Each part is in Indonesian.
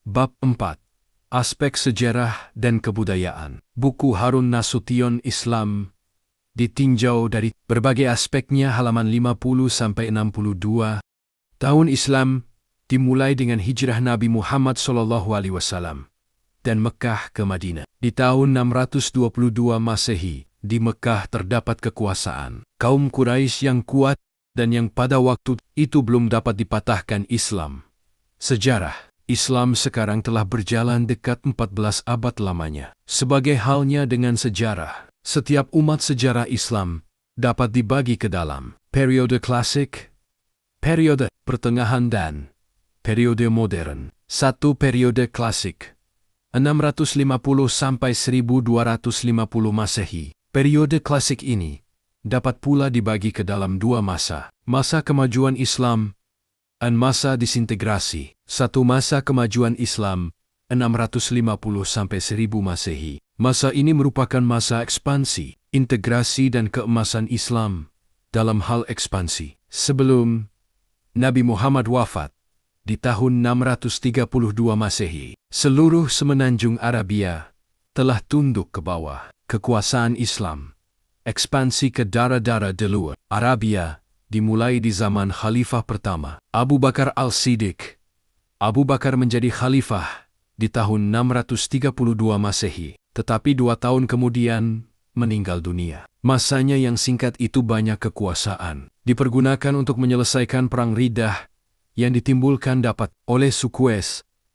Bab 4. Aspek Sejarah dan Kebudayaan. Buku Harun Nasution Islam ditinjau dari berbagai aspeknya halaman 50-62. Tahun Islam dimulai dengan hijrah Nabi Muhammad SAW dan Mekah ke Madinah. Di tahun 622 Masehi, di Mekah terdapat kekuasaan kaum Quraisy yang kuat dan yang pada waktu itu belum dapat dipatahkan Islam. Sejarah Islam sekarang telah berjalan dekat 14 abad lamanya. Sebagai halnya dengan sejarah, setiap umat sejarah Islam dapat dibagi ke dalam periode klasik, periode pertengahan dan periode modern. 1. Periode klasik 650 sampai 1250 Masehi. Periode klasik ini dapat pula dibagi ke dalam dua masa. Masa kemajuan Islam dan masa disintegrasi. 1. Masa kemajuan Islam 650 sampai 1000 Masehi. Masa ini merupakan masa ekspansi, integrasi dan keemasan Islam dalam hal ekspansi. Sebelum Nabi Muhammad wafat di tahun 632 Masehi, seluruh semenanjung Arabia telah tunduk ke bawah kekuasaan Islam. Ekspansi ke daerah-daerah di luar Arabia dimulai di zaman Khalifah pertama, Abu Bakar Al-Siddiq. Abu Bakar menjadi khalifah di tahun 632 Masehi, tetapi 2 tahun kemudian meninggal dunia. Masanya yang singkat itu banyak kekuasaan dipergunakan untuk menyelesaikan perang Riddah yang ditimbulkan dapat oleh suku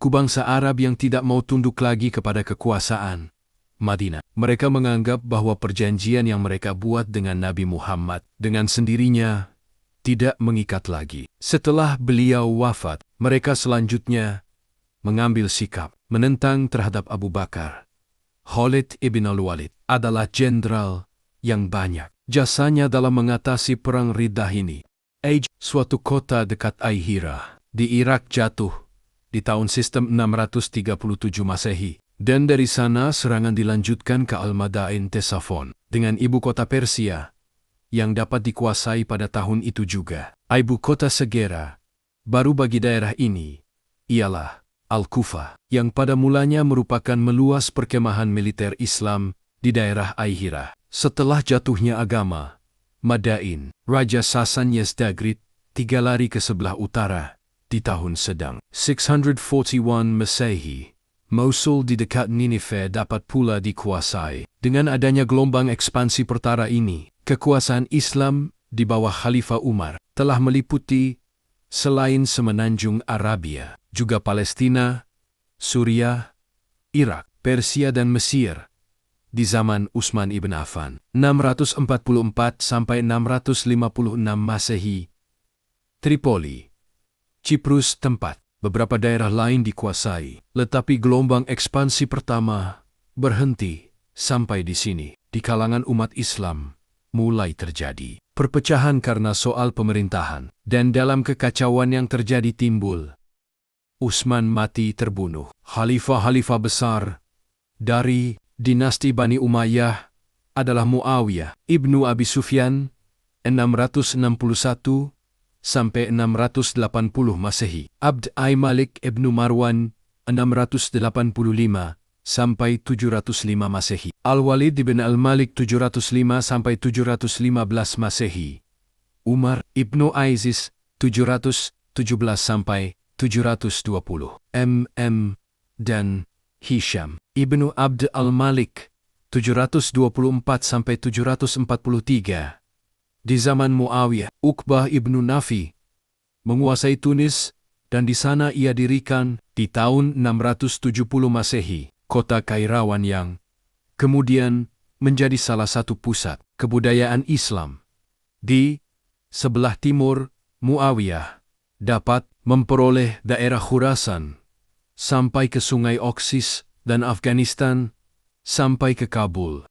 bangsa Arab yang tidak mau tunduk lagi kepada kekuasaan Madinah. Mereka menganggap bahwa perjanjian yang mereka buat dengan Nabi Muhammad dengan sendirinya tidak mengikat lagi. Setelah beliau wafat, mereka selanjutnya mengambil sikap menentang terhadap Abu Bakar. Khalid ibn al-Walid adalah jenderal yang banyak jasanya dalam mengatasi perang Riddah ini. Suatu kota dekat Al-Hira di Irak jatuh di tahun sistem 637 Masehi. Dan dari sana serangan dilanjutkan ke Al-Madain Tesafon dengan ibu kota Persia yang dapat dikuasai pada tahun itu juga. Ibu kota segera baru bagi daerah ini ialah Al-Kufah, yang pada mulanya merupakan meluas perkemahan militer Islam di daerah Al-Hira. Setelah jatuhnya agama, Madain, Raja Sasan Yazdagrid 3 lari ke sebelah utara di tahun sedang 641 Masehi. Mosul di dekat Ninive dapat pula dikuasai. Dengan adanya gelombang ekspansi pertara ini, kekuasaan Islam di bawah Khalifah Umar telah meliputi selain semenanjung Arabia, juga Palestina, Suriah, Irak, Persia dan Mesir. Di zaman Utsman ibn Affan, 644 sampai 656 Masehi, Tripoli, Ciprus tempat beberapa daerah lain dikuasai, tetapi gelombang ekspansi pertama berhenti sampai di sini. Di kalangan umat Islam mulai terjadi perpecahan karena soal pemerintahan, dan dalam kekacauan yang terjadi timbul Utsman mati terbunuh. Khalifah-khalifah besar dari dinasti Bani Umayyah adalah Muawiyah ibnu Abi Sufyan 661 sampai 680 Masehi, Abd ai-Malik ibnu Marwan 685 sampai 705 Masehi, Al-Walid ibn Al-Malik 705 sampai 715 Masehi, Umar ibnu Aziz 717 sampai 720, dan Hisham ibnu Abd al-Malik 724 sampai 743. Di zaman Muawiyah, Uqbah ibnu Nafi menguasai Tunis dan di sana ia dirikan di tahun 670 Masehi, kota Kairawan yang kemudian menjadi salah satu pusat kebudayaan Islam. Di sebelah timur, Muawiyah dapat memperoleh daerah Khurasan sampai ke Sungai Oxus dan Afghanistan sampai ke Kabul.